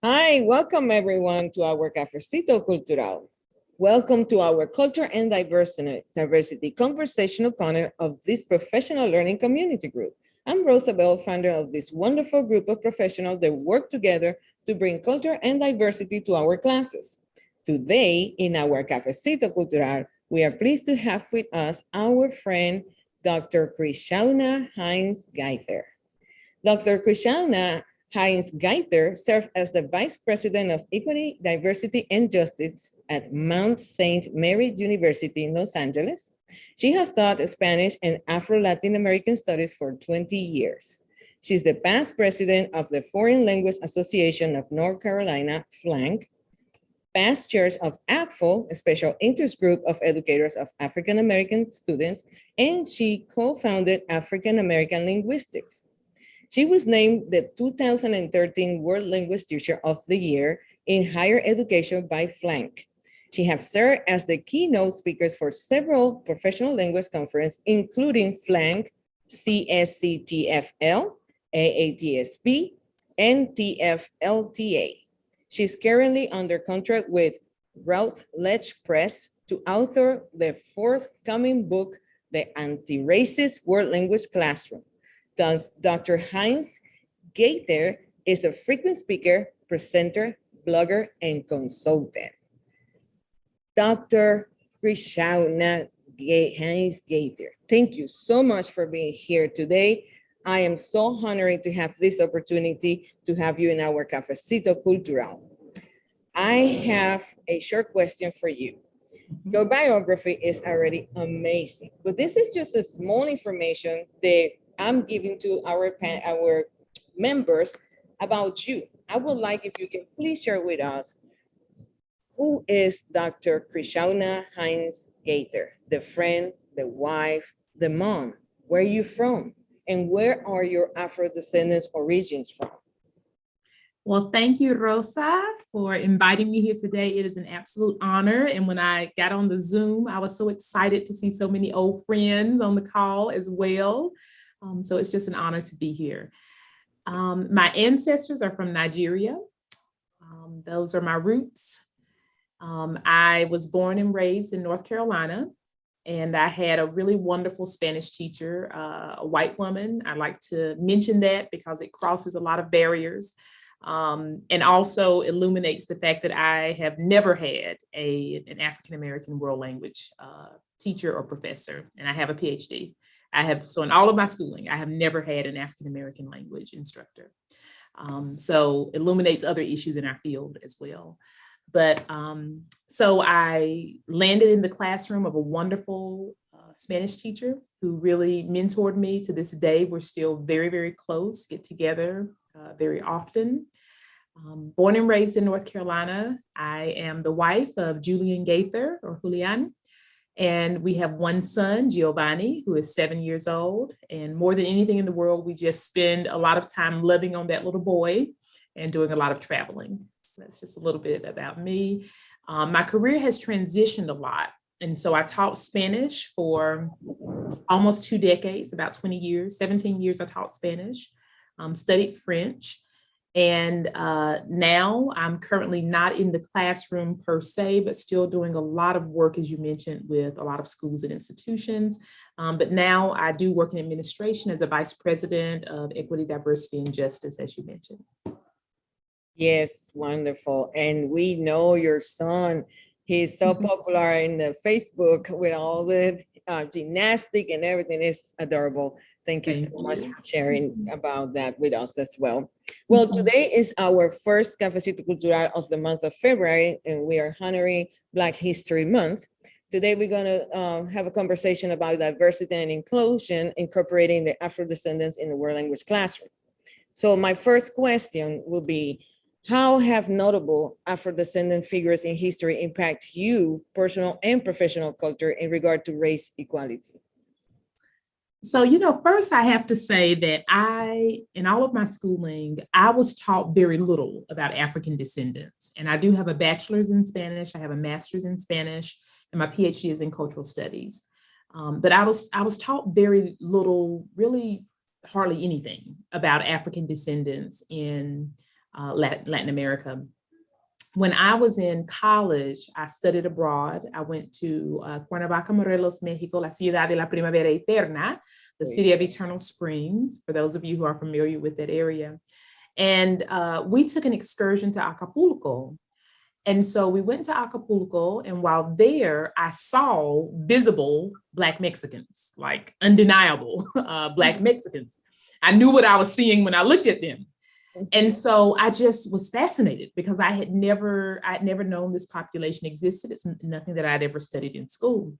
Hi, welcome everyone to our Cafecito Cultural. Welcome to our Culture and Diversity conversational panel of this professional learning community group. I'm Rosabel, founder of this wonderful group of professionals that work together to bring culture and diversity to our classes. Today, in our Cafecito Cultural, we are pleased to have with us our friend, Dr. Krishauna Hines-Gaither. Dr. Krishauna Hines-Gaither served as the Vice President of Equity, Diversity, and Justice at Mount St. Mary University in Los Angeles. She has taught Spanish and Afro-Latin American Studies for 20 years. She's the past president of the Foreign Language Association of North Carolina, FLANC, past chairs of ACTFL, a special interest group of educators of African American students, and she co-founded African American Linguistics. She was named the 2013 World Language Teacher of the Year in Higher Education by FLANC. She has served as the keynote speakers for several professional language conferences, including FLANC, CSCTFL, AATSP, and TFLTA. She's currently under contract with Routledge Press to author the forthcoming book, The Antiracist World Language Classroom. Dr. Hines-Gaither is a frequent speaker, presenter, blogger, and consultant. Dr. Krishauna Hines-Gaither, thank you so much for being here today. I am so honored to have this opportunity to have you in our Cafecito Cultural. I have a short question for you. Your biography is already amazing, but this is just a small information that I'm giving to our members about you. I would like if you can please share with us, who is Dr. Krishauna Hines-Gaither, the friend, the wife, the mom? Where are you from? And where are your Afro-Descendants origins from? Well, thank you, Rosa, for inviting me here today. It is an absolute honor. And when I got on the Zoom, I was so excited to see so many old friends on the call as well. So it's just an honor to be here. My ancestors are from Nigeria. Those are my roots. I was born and raised in North Carolina, and I had a really wonderful Spanish teacher, a white woman. I like to mention that because it crosses a lot of barriers. And also illuminates the fact that I have never had an African American world language teacher or professor, and I have a PhD. So in all of my schooling, I have never had an African American language instructor. So illuminates other issues in our field as well. But so I landed in the classroom of a wonderful Spanish teacher who really mentored me. To this day, we're still very, very close, get together very often. Born and raised in North Carolina, I am the wife of Julian Gaither, or Julian, and we have one son, Giovanni, who is 7 years old. And more than anything in the world, we just spend a lot of time loving on that little boy and doing a lot of traveling. So that's just a little bit about me. My career has transitioned a lot. And so I taught Spanish for almost 2 decades, about 20 years, 17 years I taught Spanish, studied French. And now I'm currently not in the classroom per se, but still doing a lot of work, as you mentioned, with a lot of schools and institutions. But now I do work in administration as a vice president of Equity, Diversity, and Justice, as you mentioned. Yes, wonderful. And we know your son, he's so popular in the Facebook with all the gymnastic and everything. Is adorable. Thank you so much for sharing about that with us as well. Well, today is our first Cafecito Cultural of the month of February, and we are honoring Black History Month. Today, we're going to have a conversation about diversity and inclusion, incorporating the Afro-Descendants in the world language classroom. So my first question will be, how have notable Afro-Descendant figures in history impact you, personal and professional culture, in regard to race equality? So, first I have to say that in all of my schooling, I was taught very little about African descendants. And I do have a bachelor's in Spanish, I have a master's in Spanish, and my PhD is in cultural studies. But I was taught very little, really hardly anything about African descendants in Latin America. When I was in college, I studied abroad. I went to Cuernavaca, Morelos, Mexico, la ciudad de la primavera eterna, the city of eternal springs, for those of you who are familiar with that area. And we took an excursion to Acapulco. And so we went to Acapulco, and while there, I saw visible Black Mexicans, like undeniable Black Mexicans. I knew what I was seeing when I looked at them. And so I just was fascinated because I'd never known this population existed. It's nothing that I'd ever studied in school.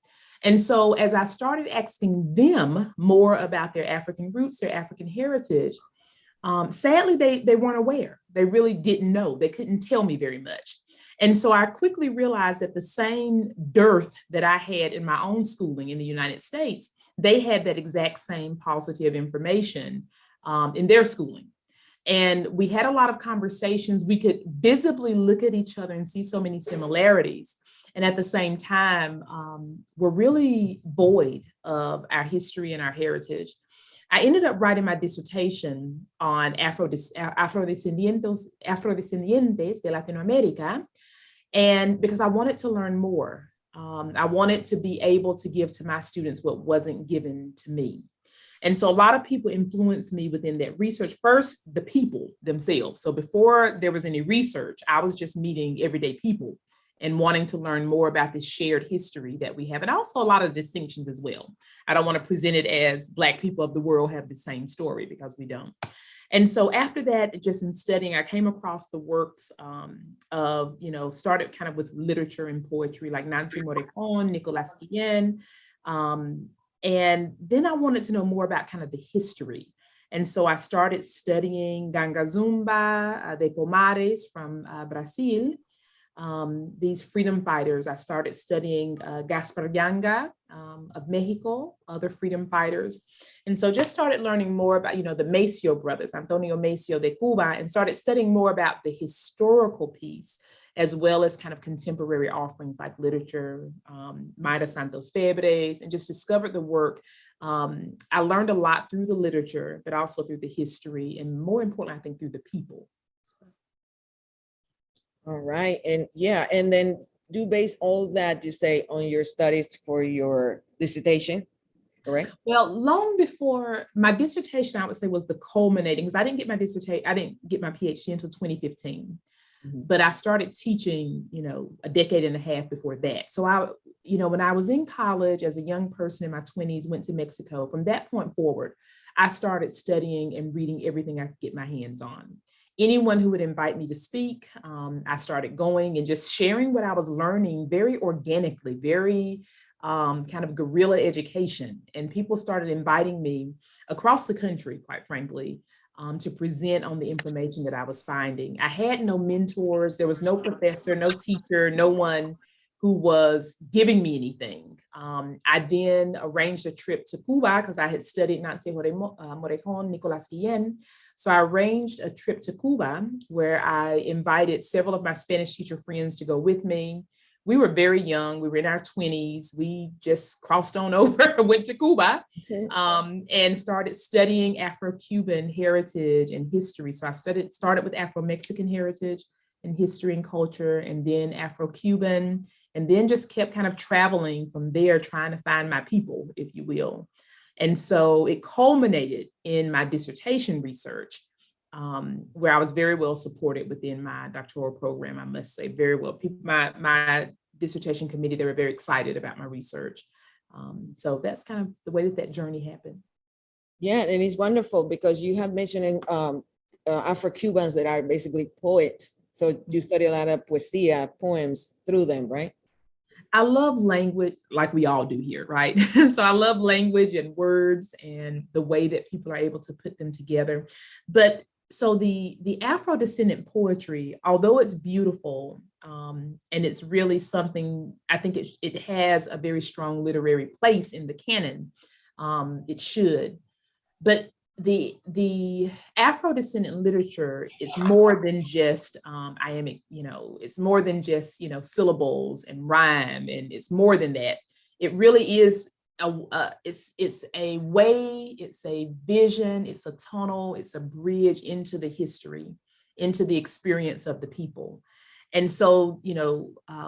And so as I started asking them more about their African roots, their African heritage, sadly, they weren't aware. They really didn't know. They couldn't tell me very much. And so I quickly realized that the same dearth that I had in my own schooling in the United States, they had that exact same paucity of information in their schooling. And we had a lot of conversations. We could visibly look at each other and see so many similarities. And at the same time, we're really void of our history and our heritage. I ended up writing my dissertation on Afro-Descendientes de Latinoamérica, and because I wanted to learn more. I wanted to be able to give to my students what wasn't given to me. And so a lot of people influenced me within that research. First, the people themselves. So before there was any research, I was just meeting everyday people and wanting to learn more about this shared history that we have, and also a lot of distinctions as well. I don't want to present it as Black people of the world have the same story, because we don't. And so after that, just in studying, I came across the works of, started kind of with literature and poetry like Nancy Morricone, Nicolas Guillen. And then I wanted to know more about kind of the history. And so I started studying Ganga Zumba de Pomares from Brazil. These freedom fighters. I started studying Gaspar Yanga of Mexico, other freedom fighters. And so just started learning more about, the Maceo brothers, Antonio Maceo de Cuba, and started studying more about the historical piece, as well as kind of contemporary offerings like literature, Mayra Santos Febres, and just discovered the work. I learned a lot through the literature, but also through the history, and more importantly, I think through the people. All right. And yeah, and then do base all that you say on your studies for your dissertation, correct? Well, long before my dissertation, I would say, was the culminating, because I didn't get my PhD until 2015. Mm-hmm. But I started teaching, a decade and a half before that. So when I was in college as a young person in my 20s, went to Mexico. From that point forward, I started studying and reading everything I could get my hands on. Anyone who would invite me to speak, I started going and just sharing what I was learning very organically, very kind of guerrilla education. And people started inviting me across the country, quite frankly, to present on the information that I was finding. I had no mentors. There was no professor, no teacher, no one who was giving me anything. I then arranged a trip to Cuba because I had studied Nancy Morricone, Nicolas Guillen. So I arranged a trip to Cuba where I invited several of my Spanish teacher friends to go with me. We were very young. We were in our 20s. We just crossed on over, went to Cuba, and started studying Afro-Cuban heritage and history. So I started with Afro-Mexican heritage and history and culture, and then Afro-Cuban, and then just kept kind of traveling from there, trying to find my people, if you will. And so it culminated in my dissertation research, where I was very well supported within my doctoral program, I must say, very well. People, my dissertation committee, they were very excited about my research. So that's kind of the way that journey happened. Yeah, and it's wonderful because you have mentioned Afro-Cubans that are basically poets. So you study a lot of poesía, poems through them, right? I love language, like we all do here, right? So I love language and words and the way that people are able to put them together. But so the Afro-Descendant poetry, although it's beautiful, and it's really something, I think it has a very strong literary place in the canon. It should, but the Afro-Descendant literature is more than just iambic, it's more than just, syllables and rhyme, and it's more than that. It really is it's a way, it's a vision, it's a tunnel, it's a bridge into the history into the experience of the people. And so,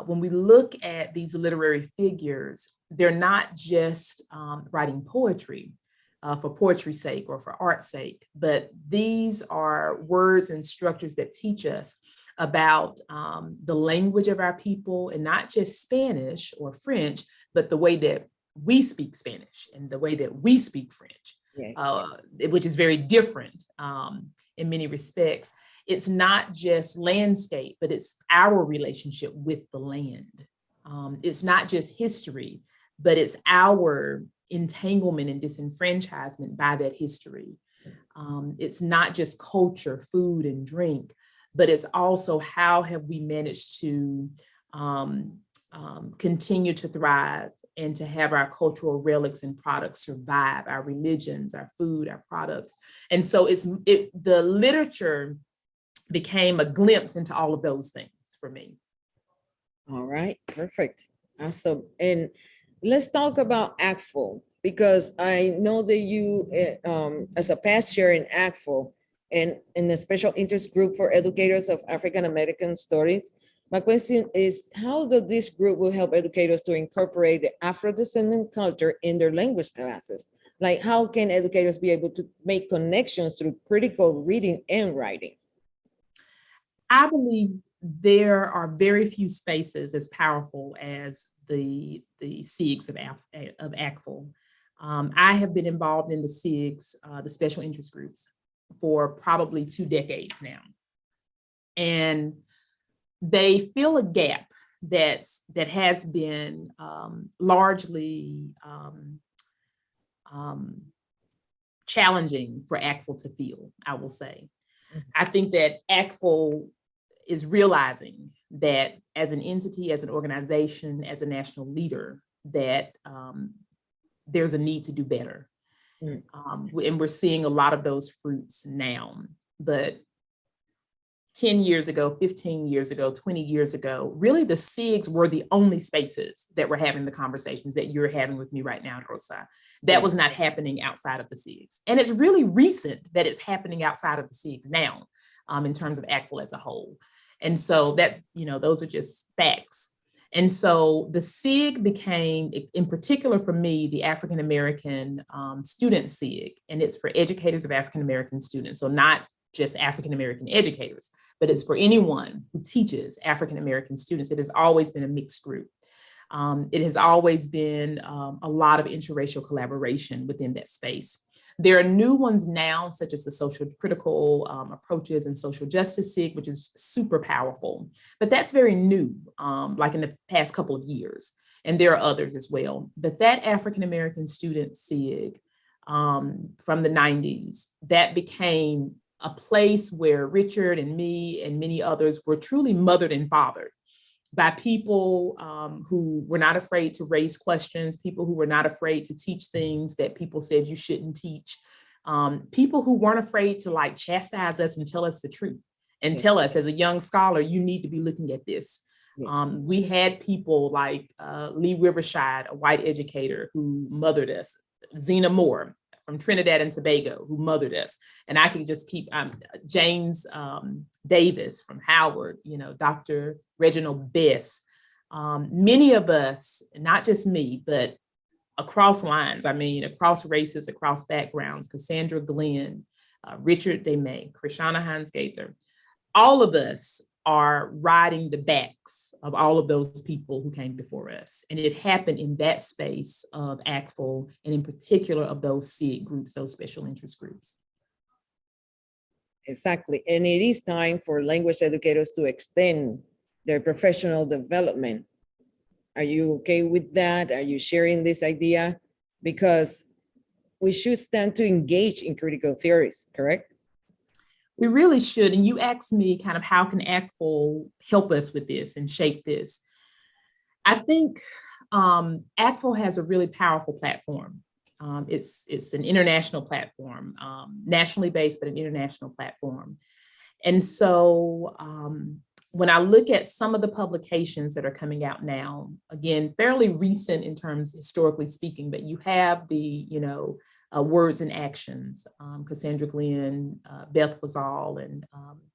when we look at these literary figures, they're not just writing poetry for poetry's sake or for art's sake, but these are words and structures that teach us about the language of our people, and not just Spanish or French, but the way that we speak Spanish and the way that we speak French, Yes. Which is very different in many respects. It's not just landscape, but it's our relationship with the land. It's not just history, but it's our entanglement and disenfranchisement by that history. It's not just culture, food, and drink, but it's also how have we managed to continue to thrive and to have our cultural relics and products survive, our religions, our food, our products. And so the literature became a glimpse into all of those things for me. All right, perfect. Awesome. And let's talk about ACTFL, because I know that you, as a past chair in ACTFL and in the special interest group for educators of African American stories, my question is, how does this group will help educators to incorporate the Afro-Descendant culture in their language classes? Like, how can educators be able to make connections through critical reading and writing? I believe there are very few spaces as powerful as the SIGs of ACTFL. I have been involved in the SIGs, the special interest groups, for probably 2 decades now. And they fill a gap that has been largely challenging for ACTFL to fill, I will say. I think that ACTFL is realizing that as an entity, as an organization, as a national leader, that there's a need to do better. And we're seeing a lot of those fruits now. But 10 years ago, 15 years ago, 20 years ago, really the SIGs were the only spaces that were having the conversations that you're having with me right now, Rosa. That was not happening outside of the SIGs. And it's really recent that it's happening outside of the SIGs now, in terms of ACTFL as a whole. And so that, those are just facts. And so the SIG became, in particular for me, the African American student SIG, and it's for educators of African American students. So not just African American educators, but it's for anyone who teaches African American students. It has always been a mixed group. It has always been a lot of interracial collaboration within that space. There are new ones now, such as the social critical approaches and social justice SIG, which is super powerful, but that's very new, like in the past couple of years. And there are others as well. But that African American student SIG from the 90s, that became a place where Richard and me and many others were truly mothered and fathered by people who were not afraid to raise questions, people who were not afraid to teach things that people said you shouldn't teach, people who weren't afraid to chastise us and tell us the truth and tell us as a young scholar, you need to be looking at this. We had people like Lee Riverside, a white educator who mothered us, Zena Moore from Trinidad and Tobago, who mothered us. And I can just keep, James Davis from Howard, Dr. Reginald Bess. Many of us, not just me, but across lines, across races, across backgrounds, Cassandra Glenn, Richard Demay, Krishauna Hines-Gaither, all of us are riding the backs of all of those people who came before us. And it happened in that space of ACTFL, and in particular of those SIG groups, those special interest groups. Exactly. And it is time for language educators to extend their professional development. Are you okay with that? Are you sharing this idea? Because we should stand to engage in critical theories, correct? We really should. And you asked me kind of how can ACTFL help us with this and shape this? I think ACTFL has a really powerful platform. It's an international platform, nationally based, but an international platform. And so when I look at some of the publications that are coming out now, again, fairly recent in terms historically speaking, but you have the, Words and Actions, Cassandra Glenn, Beth Wazal, and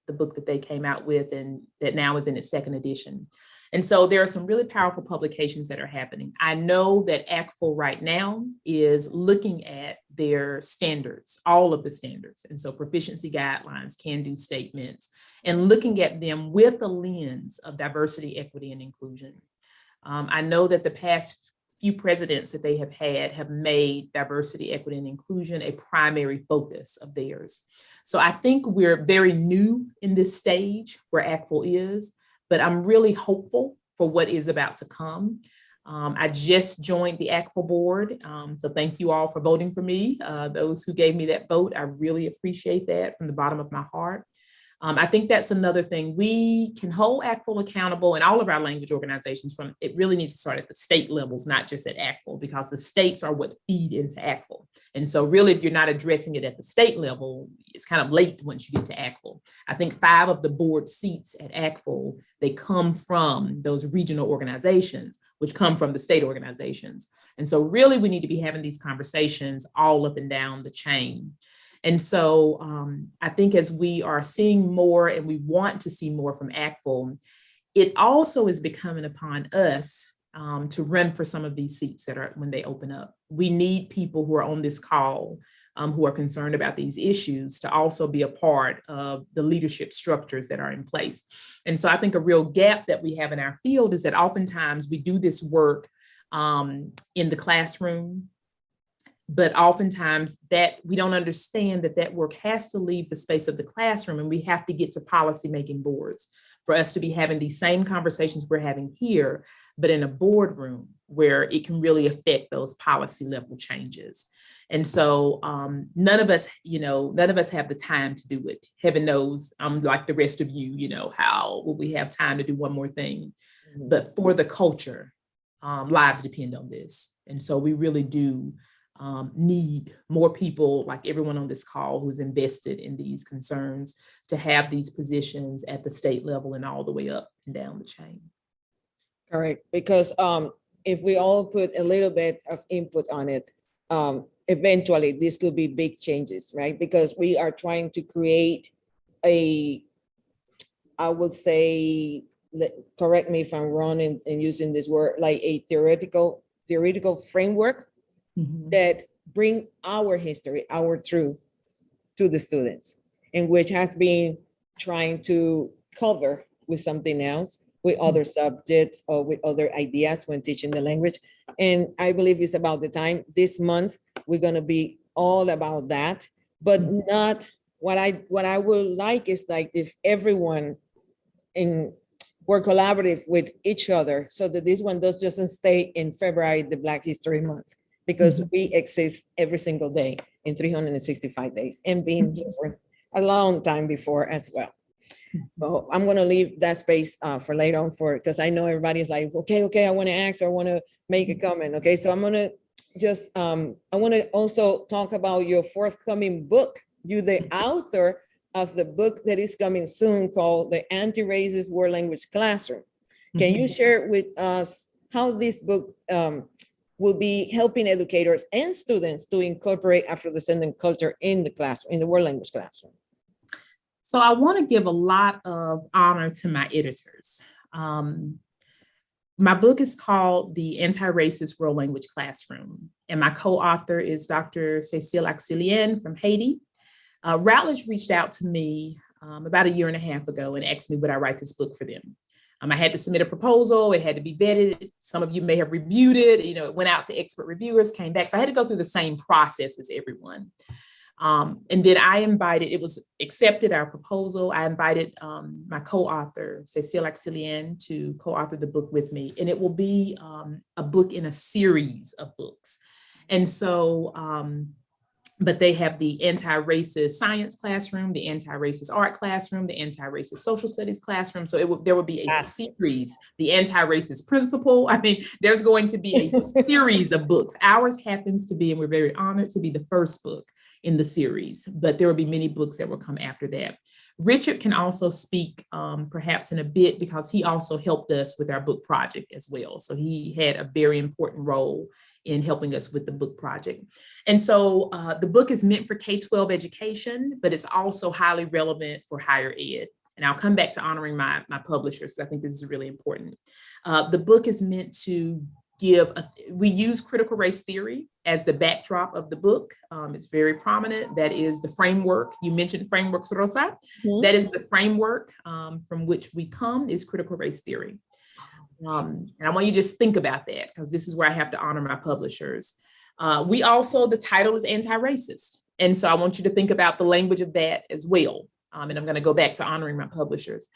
the book that they came out with, and that now is in its second edition. And so there are some really powerful publications that are happening. I know that ACTFL right now is looking at their standards, all of the standards. And so proficiency guidelines, can-do statements, and looking at them with a lens of diversity, equity, and inclusion. I know that the past few presidents that they have made diversity, equity, and inclusion a primary focus of theirs. So I think we're very new in this stage where ACTFL is, but I'm really hopeful for what is about to come. I just joined the ACTFL board, so thank you all for voting for me. Those who gave me that vote, I really appreciate that from the bottom of my heart. I think that's another thing. We can hold ACTFL accountable, and all of our language organizations, from it really needs to start at the state levels, not just at ACTFL, because the states are what feed into ACTFL. And so really, if you're not addressing it at the state level, it's kind of late once you get to ACTFL. I think 5 of the board seats at ACTFL, they come from those regional organizations, which come from the state organizations. And so really, we need to be having these conversations all up and down the chain. And so I think as we are seeing more and we want to see more from ACTFL, it also is becoming upon us to run for some of these seats that are when they open up. We need people who are on this call who are concerned about these issues to also be a part of the leadership structures that are in place. And so I think a real gap that we have in our field is that oftentimes we do this work in the classroom, but oftentimes that we don't understand that work has to leave the space of the classroom, and we have to get to policy making boards for us to be having these same conversations we're having here, but in a boardroom where it can really affect those policy level changes. And so none of us have the time to do it. Heaven knows, like the rest of you, how will we have time to do one more thing? Mm-hmm. But for the culture, lives depend on this. And so we really do need more people like everyone on this call who's invested in these concerns to have these positions at the state level and all the way up and down the chain. Correct, because if we all put a little bit of input on it, eventually this could be big changes, right? Because we are trying to create I would say, correct me if I'm wrong in using this word, like a theoretical framework that bring our history, our truth to the students, and which has been trying to cover with something else, with other subjects or with other ideas when teaching the language. And I believe it's about the time this month, we're gonna be all about that, but not what I would like is like if everyone were collaborative with each other so that this one doesn't stay in February, the Black History Month, because we exist every single day in 365 days and been here for a long time before as well. So I'm going to leave that space for later on because I know everybody is like, okay, I want to ask or I want to make a comment. Okay, so I'm going to just, I want to also talk about your forthcoming book. You the author of the book that is coming soon called The Antiracist World Language Classroom. Can you share with us how this book will be helping educators and students to incorporate Afro-Descendant culture in the classroom, in the world language classroom? So I want to give a lot of honor to my editors. My book is called The Antiracist World Language Classroom, and my co-author is Dr. Cécile Axelienne from Haiti. Routledge reached out to me about 1.5 years ago and asked me would I write this book for them. I had to submit a proposal. It had to be vetted. Some of you may have reviewed it. It went out to expert reviewers, came back. So I had to go through the same process as everyone. And then I invited, it was accepted, our proposal. I invited my co-author, Cécile Axelienne, to co-author the book with me. And it will be a book in a series of books. And so, but they have the anti-racist science classroom, the anti-racist art classroom, the anti-racist social studies classroom. So there will be a series, the anti-racist principle. I mean, there's going to be a series of books. Ours happens to be, and we're very honored to be the first book in the series, but there will be many books that will come after that. Richard can also speak perhaps in a bit because he also helped us with our book project as well. So he had a very important role in helping us with the book project. And so the book is meant for K-12 education, but it's also highly relevant for higher ed. And I'll come back to honoring my publishers, because I think this is really important. The book is meant to we use critical race theory as the backdrop of the book. It's very prominent. That is the framework. You mentioned frameworks, Rosa. Mm-hmm. That is the framework from which we come, is critical race theory. And I want you to just think about that, because this is where I have to honor my publishers. We also, the title is anti-racist. And so I want you to think about the language of that as well. And I'm going to go back to honoring my publishers.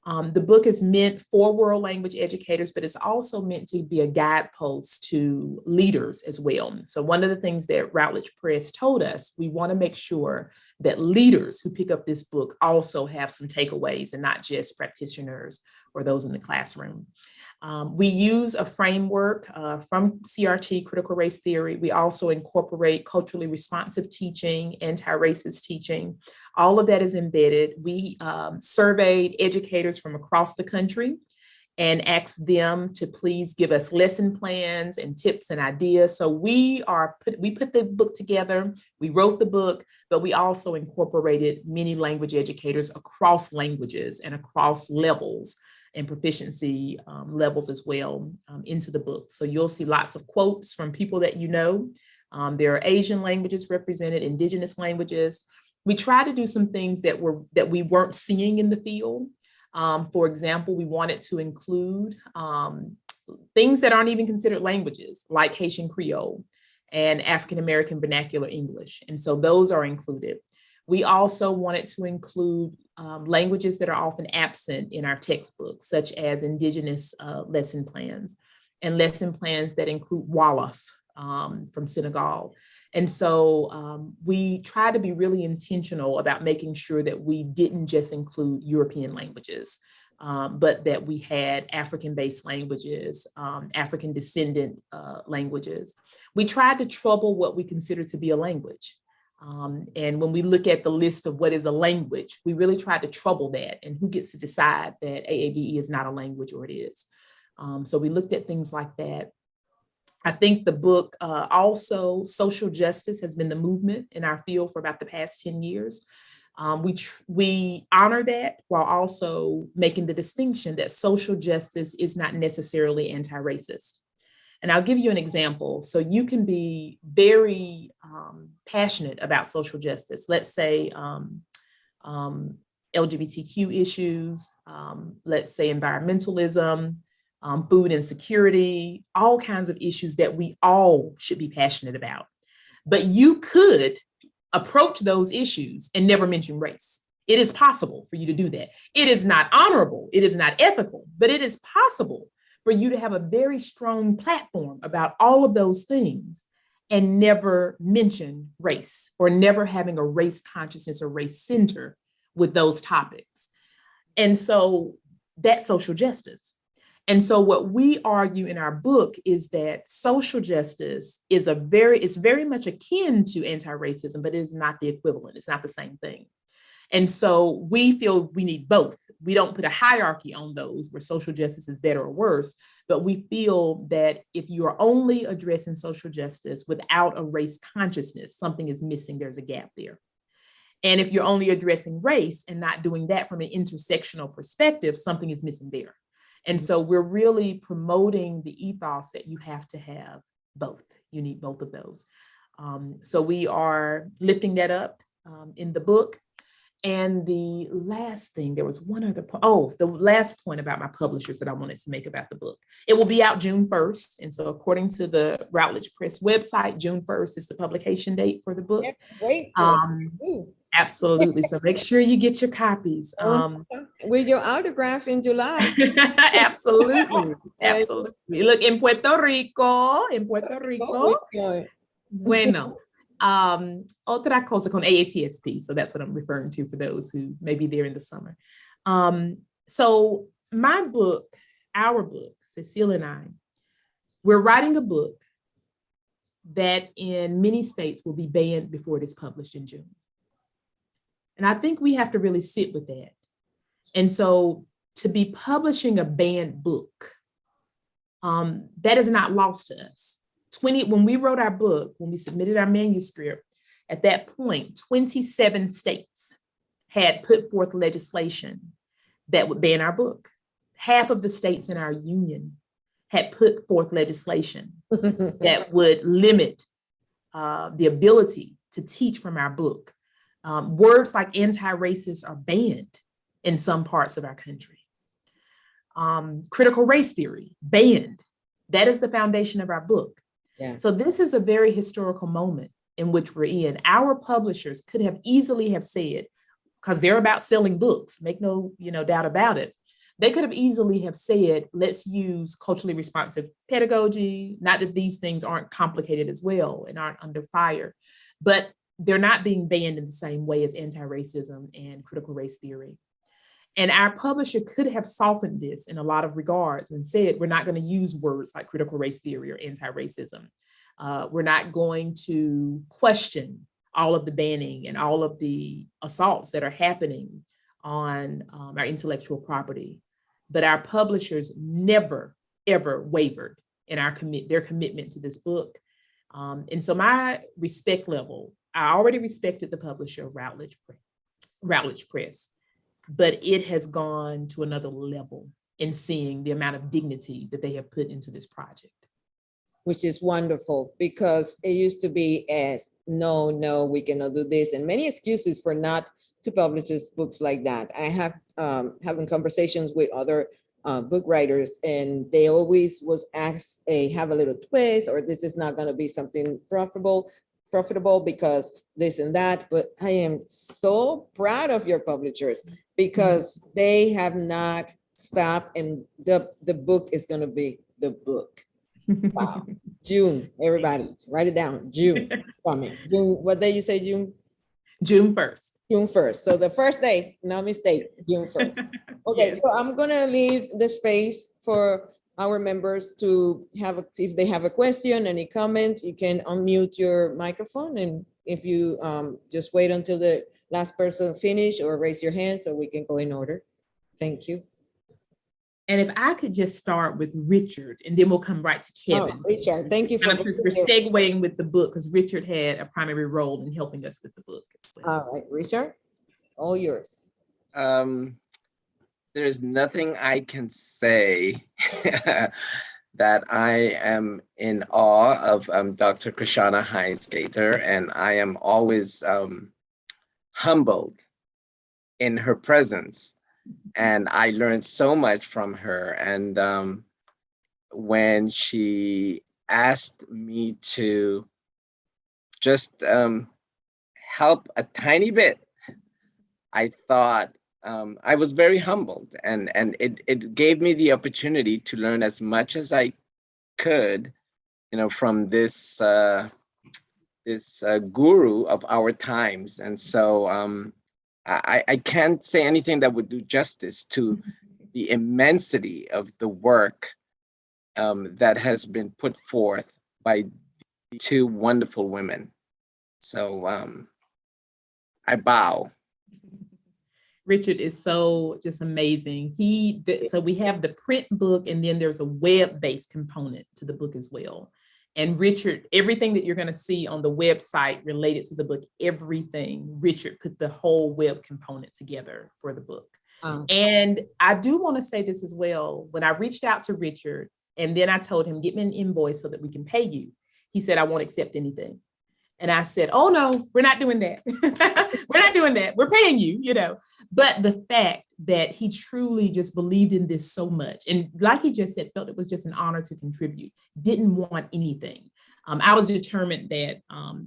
The book is meant for world language educators, but it's also meant to be a guidepost to leaders as well. So one of the things that Routledge Press told us, we want to make sure that leaders who pick up this book also have some takeaways, and not just practitioners or those in the classroom. We use a framework from CRT, critical race theory. We also incorporate culturally responsive teaching, anti-racist teaching. All of that is embedded. We surveyed educators from across the country and asked them to please give us lesson plans and tips and ideas. So we put the book together, we wrote the book, but we also incorporated many language educators across languages and across levels and proficiency levels as well into the book. So you'll see lots of quotes from people that you know. There are Asian languages represented, indigenous languages. We try to do some things that we weren't seeing in the field. For example, we wanted to include things that aren't even considered languages, like Haitian Creole and African American Vernacular English. And so those are included. We also wanted to include languages that are often absent in our textbooks, such as indigenous lesson plans, and lesson plans that include Wolof from Senegal. And so we try to be really intentional about making sure that we didn't just include European languages, but that we had African-based languages, African-descendant languages. We tried to trouble what we consider to be a language. And when we look at the list of what is a language, we really try to trouble that, and who gets to decide that AAVE is not a language, or it is. So we looked at things like that. I think the book also, social justice has been the movement in our field for about the past 10 years. We honor that while also making the distinction that social justice is not necessarily anti-racist. And I'll give you an example. So you can be very passionate about social justice. Let's say LGBTQ issues, let's say environmentalism, food insecurity, all kinds of issues that we all should be passionate about. But you could approach those issues and never mention race. It is possible for you to do that. It is not honorable, it is not ethical, but it is possible for you to have a very strong platform about all of those things and never mention race, or never having a race consciousness or race center with those topics. And so that's social justice. And so what we argue in our book is that social justice is very much akin to anti-racism, but it is not the equivalent. It's not the same thing. And so we feel we need both. We don't put a hierarchy on those where social justice is better or worse, but we feel that if you are only addressing social justice without a race consciousness, something is missing. There's a gap there. And if you're only addressing race and not doing that from an intersectional perspective, something is missing there. And so we're really promoting the ethos that you have to have both. You need both of those. So we are lifting that up in the book. And the last thing, there was one other point. Oh, the last point about my publishers that I wanted to make about the book. It will be out June 1st. And so according to the Routledge Press website, June 1st is the publication date for the book. Wait. Absolutely. So make sure you get your copies. With your autograph in July. Absolutely. Absolutely. Look, in Puerto Rico. Bueno. Otra cosa con AATSP. So that's what I'm referring to for those who may be there in the summer. So my book, our book, Cecile and I, we're writing a book that in many states will be banned before it is published in June. And I think we have to really sit with that. And so to be publishing a banned book, that is not lost to us. when we wrote our book, when we submitted our manuscript, at that point, 27 states had put forth legislation that would ban our book. Half of the states in our union had put forth legislation that would limit the ability to teach from our book. Words like anti-racist are banned in some parts of our country. Critical race theory, banned. That is the foundation of our book. Yeah. So this is a very historical moment in which we're in. Our publishers could have easily have said, because they're about selling books, make no doubt about it. They could have easily have said, let's use culturally responsive pedagogy. Not that these things aren't complicated as well and aren't under fire, but they're not being banned in the same way as anti-racism and critical race theory. And our publisher could have softened this in a lot of regards and said, we're not going to use words like critical race theory or anti-racism. We're not going to question all of the banning and all of the assaults that are happening on our intellectual property. But our publishers never, ever wavered in their commitment to this book. And so my respect level, I already respected the publisher, Routledge Press, but it has gone to another level in seeing the amount of dignity that they have put into this project. Which is wonderful, because it used to be as, no, we cannot do this, and many excuses for not to publish books like that. I have having conversations with other book writers, and they always was asked, have a little twist, or this is not going to be something profitable because this and that. But I am so proud of your publishers, because they have not stopped, and the book is going to be the book. Wow. June, everybody write it down. June coming. June, what day you say, June? June 1st. June 1st. So the first day, no mistake, June 1st. Okay, Yes. so I'm gonna leave the space for our members to have, if they have a question, any comment, you can unmute your microphone. And if you just wait until the last person finish, or raise your hand so we can go in order. Thank you. And if I could just start with Richard, and then we'll come right to Kevin. Oh, Richard, thank you for since we're segueing with the book, because Richard had a primary role in helping us with the book. All right, Richard, all yours. There is nothing I can say that I am in awe of Dr. Krishauna Hines-Gaither, and I am always humbled in her presence. And I learned so much from her. And when she asked me to just help a tiny bit, I thought I was very humbled, and it gave me the opportunity to learn as much as I could, from this guru of our times. And so I can't say anything that would do justice to the immensity of the work that has been put forth by two wonderful women. So I bow. Richard is so just amazing. So we have the print book, and then there's a web-based component to the book as well. And Richard, everything that you're going to see on the website related to the book, everything, Richard put the whole web component together for the book. And I do want to say this as well. When I reached out to Richard, and then I told him, get me an invoice so that we can pay you, he said, I won't accept anything. And I said, oh no, we're not doing that. We're not doing that. We're paying you, But the fact that he truly just believed in this so much, and like he just said, felt it was just an honor to contribute, didn't want anything. I was determined that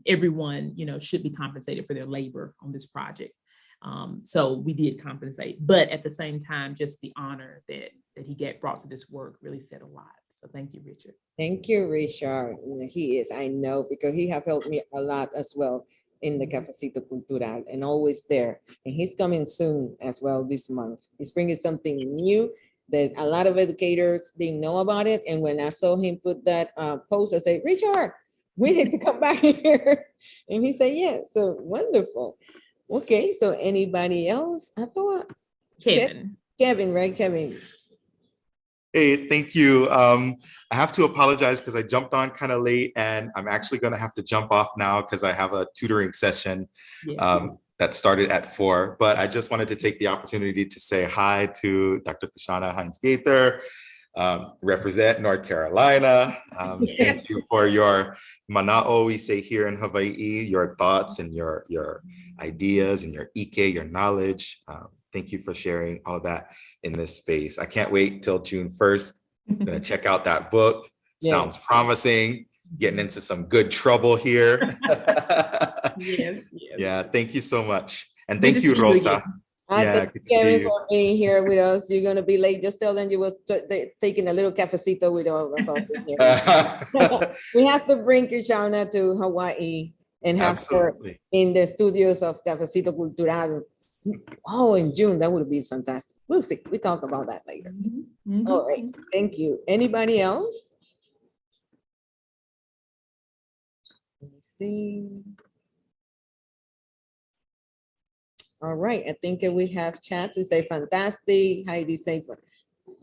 everyone, should be compensated for their labor on this project. So we did compensate, but at the same time, just the honor that he brought to this work really said a lot. So thank you, Richard. Thank you, Richard. He is, I know, because he have helped me a lot as well in the Cafecito Cultural, and always there. And he's coming soon as well this month. He's bringing something new that a lot of educators didn't know about it. And when I saw him put that post, I said, Richard, we need to come back here. And he said, yeah, so wonderful. Okay, so anybody else? I thought Kevin. Kevin, right? Kevin. Hey, thank you. I have to apologize because I jumped on kind of late, and I'm actually going to have to jump off now because I have a tutoring session that started at 4. But I just wanted to take the opportunity to say hi to Dr. Krishauna Hines-Gaither, represent North Carolina. Thank you for your mana'o, we say here in Hawaii, your thoughts and your ideas and your ike, your knowledge. Thank you for sharing all that in this space. I can't wait till June 1st. I'm gonna check out that book. Sounds promising. Getting into some good trouble here. Yeah, thank you so much. And thank you, Rosa. Thank you, Kevin, for being here with us. You're gonna be late. Just tell them you was taking a little cafecito with all of us in here. We have to bring Krishauna to Hawaii and have her in the studios of Cafecito Cultural. Oh, in June, that would be fantastic. We'll see. We talk about that later. All right, thank you. Anybody else? Let me see. All right, I think we have chat to say fantastic. Heidi say,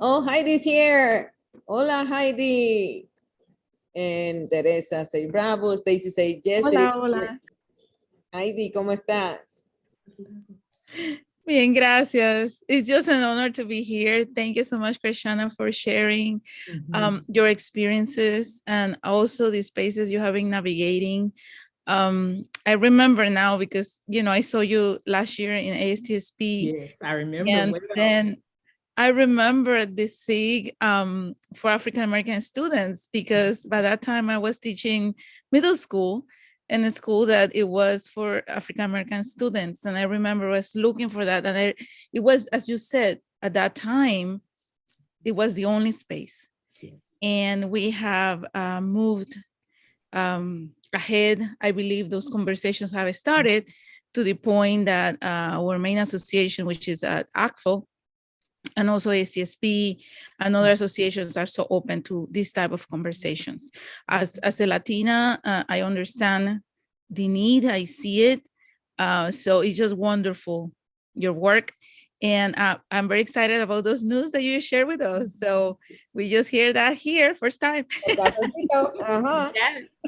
oh, Heidi's here. Hola, Heidi. And Teresa say bravo. Stacy say yes. Hola, hola. Heidi, ¿cómo estás? Bien, gracias. It's just an honor to be here. Thank you so much, Krishauna, for sharing your experiences and also the spaces you have been navigating. I remember now because, you know, I saw you last year in ASTSP. Yes, I remember. And then I remember the SIG for African American students, because by that time I was teaching middle school in a school that it was for African American students. And I remember I was looking for that. And it was, as you said, at that time, it was the only space. Yes. And we have moved ahead. I believe those conversations have started to the point that our main association, which is at ACTFL, and also ACSP and other associations are so open to this type of conversations. As a Latina, I understand the need, I see it. So it's just wonderful, your work. And I'm very excited about those news that you share with us. So we just hear that here first time. Good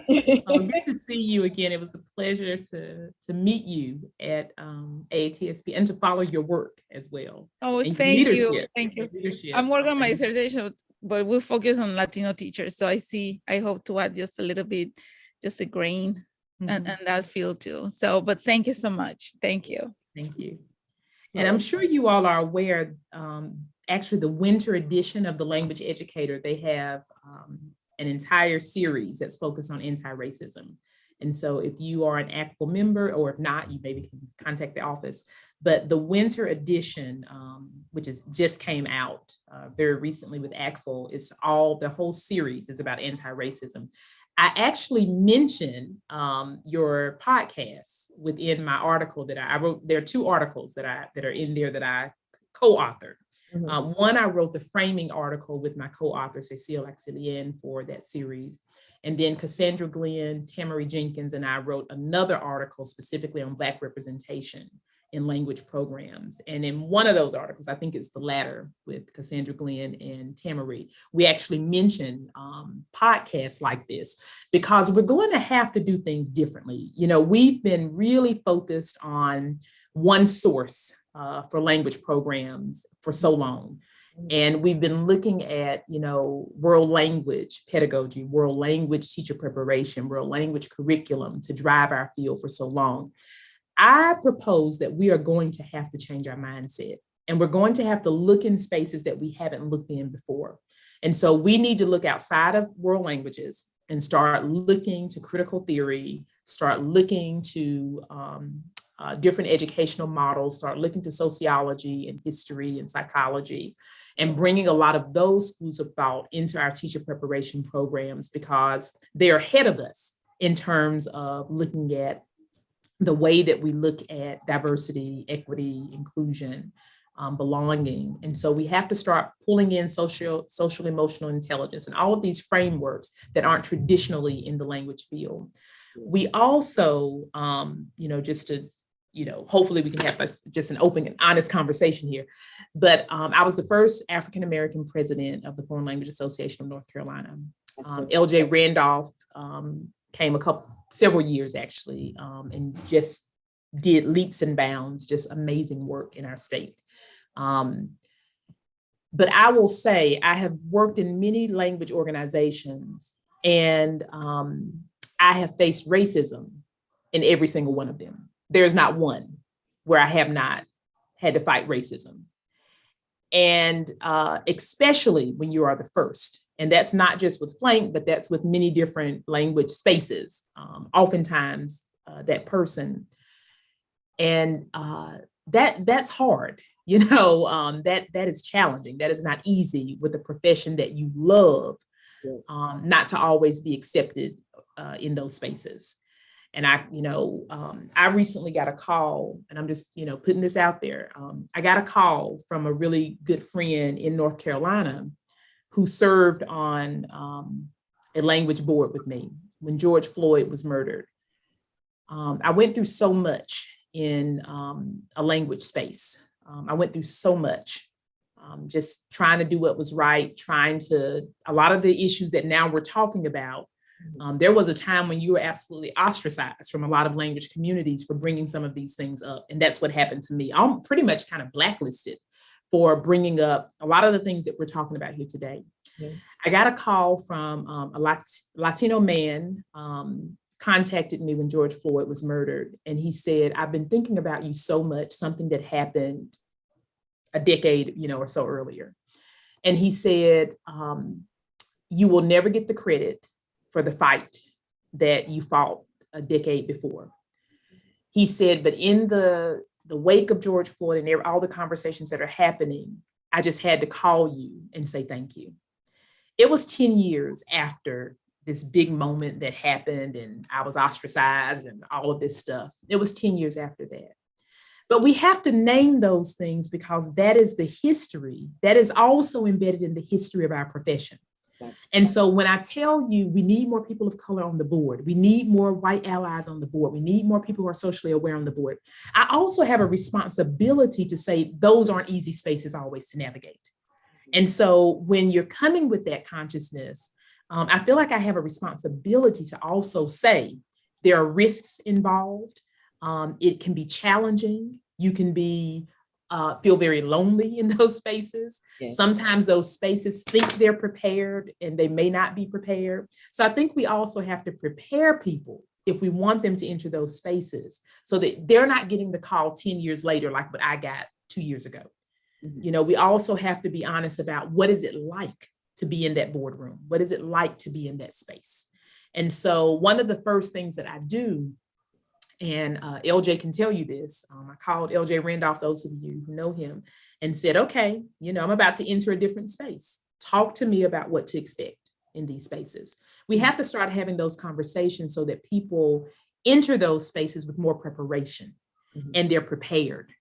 to see you again. It was a pleasure to meet you at AATSP and to follow your work as well. Oh, thank you. Thank you. I'm working on my dissertation, but we'll focus on Latino teachers. So I hope to add just a little bit, just a grain and that field too. So, but thank you so much. Thank you. Thank you. And I'm sure you all are aware, actually the winter edition of the Language Educator, they have an entire series that's focused on anti-racism. And so if you are an ACTFL member, or if not, you maybe can contact the office. But the winter edition, which is just came out very recently with ACTFL, is the whole series is about anti-racism. I actually mentioned your podcast within my article that I wrote. There are 2 articles that are in there that I co-authored. One, I wrote the framing article with my co-author, Cecile Axelienne, for that series. And then Cassandra Glenn, Tamari Jenkins, and I wrote another article specifically on Black representation in language programs. And in one of those articles, I think it's the latter with Cassandra Glenn and Tamari, we actually mentioned podcasts like this because we're going to have to do things differently. You know, we've been really focused on one source for language programs for so long. And we've been looking at, you know, world language pedagogy, world language teacher preparation, world language curriculum to drive our field for so long. I propose that we are going to have to change our mindset, and we're going to have to look in spaces that we haven't looked in before. And so we need to look outside of world languages and start looking to critical theory, start looking to different educational models, start looking to sociology and history and psychology, and bringing a lot of those schools of thought into our teacher preparation programs, because they're ahead of us in terms of looking at the way that we look at diversity, equity, inclusion, belonging. And so we have to start pulling in social emotional intelligence and all of these frameworks that aren't traditionally in the language field. We also, you know, just to hopefully we can have just an open and honest conversation here. But I was the first African American president of the Foreign Language Association of North Carolina. LJ Randolph came several years actually, and just did leaps and bounds, just amazing work in our state. But I will say I have worked in many language organizations, and I have faced racism in every single one of them. There's not one where I have not had to fight racism. And especially when you are the first. And that's not just with FLANC, but that's with many different language spaces. Oftentimes that person. And that's hard, that is challenging. That is not easy with a profession that you love, yes. Not to always be accepted in those spaces. And I recently got a call, and I'm just, putting this out there. I got a call from a really good friend in North Carolina who served on a language board with me when George Floyd was murdered. I went through so much in a language space. I went through so much, just trying to do what was right, a lot of the issues that now we're talking about. There was a time when you were absolutely ostracized from a lot of language communities for bringing some of these things up. And that's what happened to me. I'm pretty much kind of blacklisted for bringing up a lot of the things that we're talking about here today. Yeah. I got a call from a Latino man, contacted me when George Floyd was murdered. And he said, I've been thinking about you so much, something that happened a decade, or so earlier. And he said, you will never get the credit for the fight that you fought a decade before. He said, but in the wake of George Floyd and all the conversations that are happening, I just had to call you and say thank you. It was 10 years after this big moment that happened and I was ostracized and all of this stuff. It was 10 years after that. But we have to name those things because that is the history that is also embedded in the history of our profession. And so when I tell you we need more people of color on the board, we need more white allies on the board, we need more people who are socially aware on the board, I also have a responsibility to say those aren't easy spaces always to navigate. And so when you're coming with that consciousness, I feel like I have a responsibility to also say there are risks involved. It can be challenging. You can feel very lonely in those spaces. Yes. Sometimes those spaces think they're prepared and they may not be prepared. So I think we also have to prepare people if we want them to enter those spaces so that they're not getting the call 10 years later, like what I got 2 years ago. Mm-hmm. We also have to be honest about what is it like to be in that boardroom? What is it like to be in that space? And so one of the first things that I do, and LJ can tell you this, I called LJ Randolph, those of you who know him, and said, okay, I'm about to enter a different space. Talk to me about what to expect in these spaces. We have to start having those conversations so that people enter those spaces with more preparation, mm-hmm. and they're prepared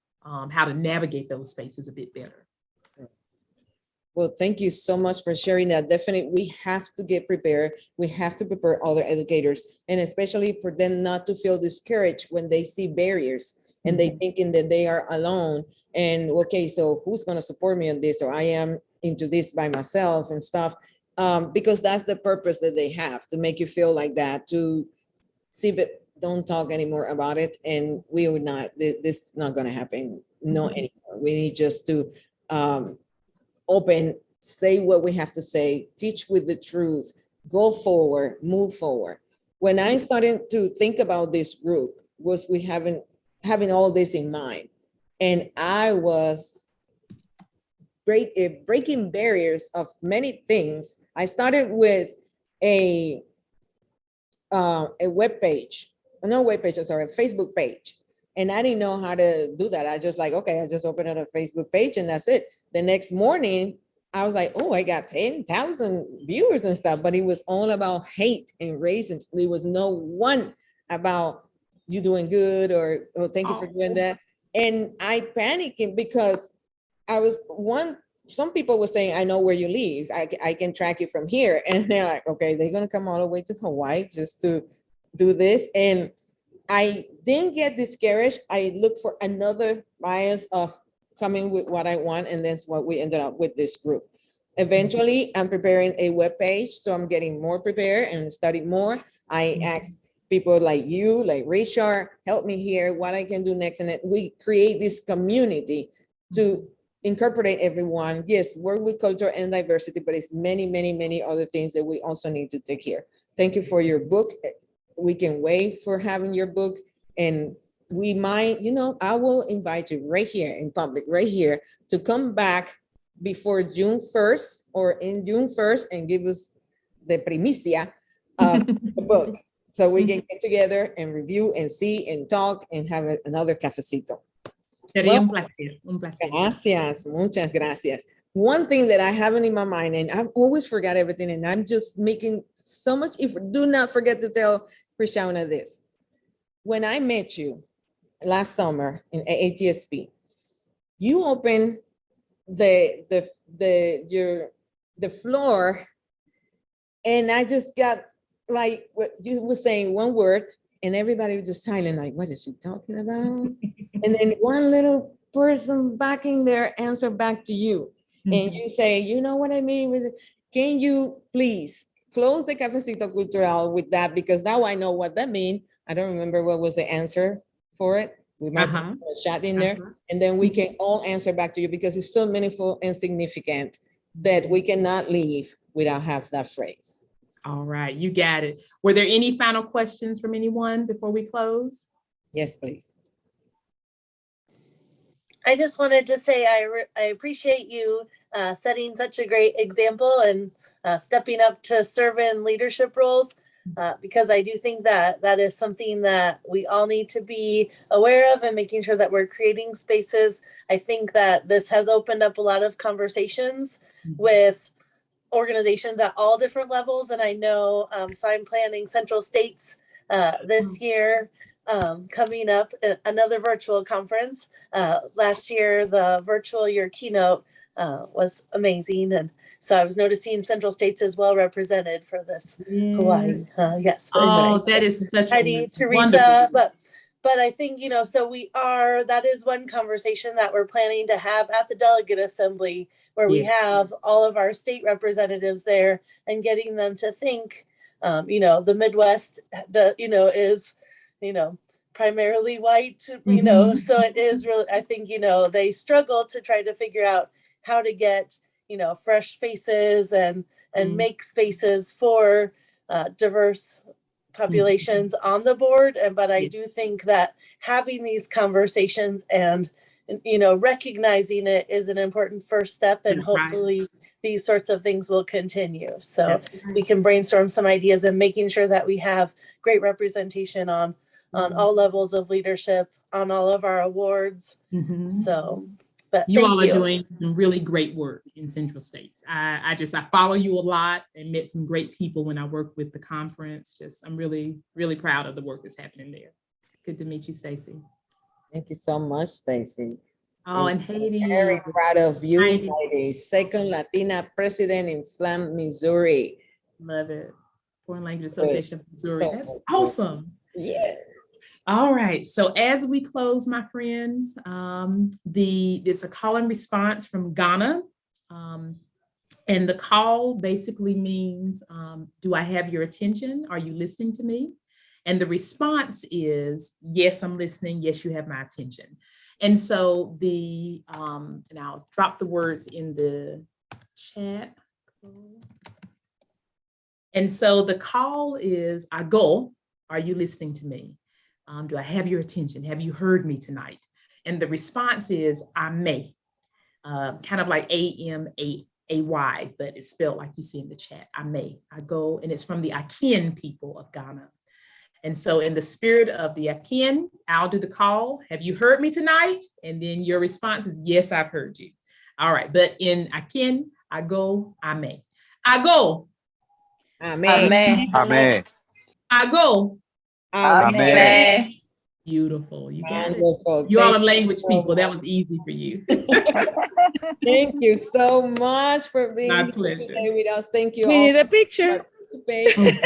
how to navigate those spaces a bit better. Well, thank you so much for sharing that. Definitely, we have to get prepared. We have to prepare other educators, and especially for them not to feel discouraged when they see barriers and mm-hmm. they thinking that they are alone. And okay, so who's going to support me on this? Or I am into this by myself and stuff, because that's the purpose that they have, to make you feel like that, to see, but don't talk anymore about it. And we would not, this is not going to happen. No, anymore. We need just to, open, say what we have to say, teach with the truth, go forward, move forward. When I started to think about this group, was we having all this in mind. And I was breaking barriers of many things. I started with a web page, no web page, sorry, a Facebook page. And I didn't know how to do that. I just okay, I just opened up a Facebook page and that's it. The next morning, I was like, oh, I got 10,000 viewers and stuff, but it was all about hate and racism. There was no one about you doing good or oh, thank you for doing that. And I panicked because some people were saying, I know where you live. I can track you from here. And they're like, okay, they're going to come all the way to Hawaii just to do this. And I didn't get discouraged. I looked for another bias of coming with what I want, and that's what we ended up with this group. Eventually, I'm preparing a web page, so I'm getting more prepared and study more. I asked people like you, like Richard, help me here, what I can do next, and we create this community to incorporate everyone. Yes, work with culture and diversity, but it's many, many, many other things that we also need to take care. Thank you for your book. We can wait for having your book, and we might, I will invite you right here in public, right here, to come back before June 1st or in June 1st and give us the primicia of the book. So we can get together and review and see and talk and have another cafecito. Sería un placer, un placer. Gracias, muchas gracias. One thing that I have in my mind, and I've always forgot everything, and I'm just making so much effort. Do not forget to tell Krishauna this. When I met you last summer in AATSP, you opened the floor, and I just got like what you were saying, one word, and everybody was just silent, like, what is she talking about? And then one little person back in there answer back to you. And you say, you know what I mean? Can you please close the Cafecito Cultural with that? Because now I know what that means. I don't remember what was the answer for it. We might put a chat in there, and then we can all answer back to you, because it's so meaningful and significant that we cannot leave without have that phrase. All right, you got it. Were there any final questions from anyone before we close? Yes, please. I just wanted to say I appreciate you setting such a great example and stepping up to serve in leadership roles, because I do think that that is something that we all need to be aware of, and making sure that we're creating spaces. I think that this has opened up a lot of conversations with organizations at all different levels. And I know, so I'm planning Central States this year, coming up, another virtual conference. Last year, the virtual year keynote was amazing. And so I was noticing Central States is well represented for this Hawaii. Yes. Oh, that is such a Teresa, but I think, so that is one conversation that we're planning to have at the Delegate Assembly, where we have all of our state representatives there, and getting them to think, the Midwest, is, primarily white, so it is really, I think, they struggle to try to figure out how to get, fresh faces and make spaces for diverse populations on the board. But I do think that having these conversations and, recognizing it is an important first step, and hopefully these sorts of things will continue. So we can brainstorm some ideas, and making sure that we have great representation on all levels of leadership, on all of our awards. So, but you all are doing some really great work in Central States. I follow you a lot and met some great people when I worked with the conference. I'm really, really proud of the work that's happening there. Good to meet you, Stacy. Thank you so much, Stacy. Oh, and Haiti. Very proud of you, the second Latina president in FLANC, Missouri. Love it. Foreign Language Association of Missouri. That's awesome. Yeah. All right. So as we close, my friends, there's a call and response from Ghana. And the call basically means, do I have your attention? Are you listening to me? And the response is, yes, I'm listening. Yes, you have my attention. And so and I'll drop the words in the chat. And so the call is, Ago, are you listening to me? Do I have your attention? Have you heard me tonight? And the response is, I may. Kind of like A-M-A-A-Y, but it's spelled like you see in the chat. I may. Ago, and it's from the Akin people of Ghana. And so in the spirit of the Akin, I'll do the call. Have you heard me tonight? And then your response is, yes, I've heard you. All right, but in Akin, Ago, I may. Ago. Amen. Amen. Ago. Amen. Beautiful. You got it. Wonderful. You all are language people. That was easy for you. Thank you so much for being My here pleasure. today with us. Thank you We all need a for picture. participating.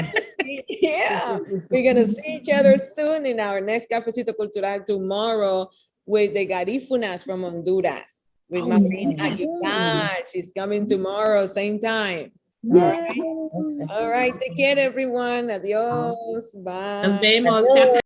Yeah, we're gonna see each other soon in our next Cafecito Cultural tomorrow with the Garífunas from Honduras. With Marina Aguilar. She's coming tomorrow, same time. Yeah. All right, take care, everyone. Adios. Bye. Nos vemos. Chapter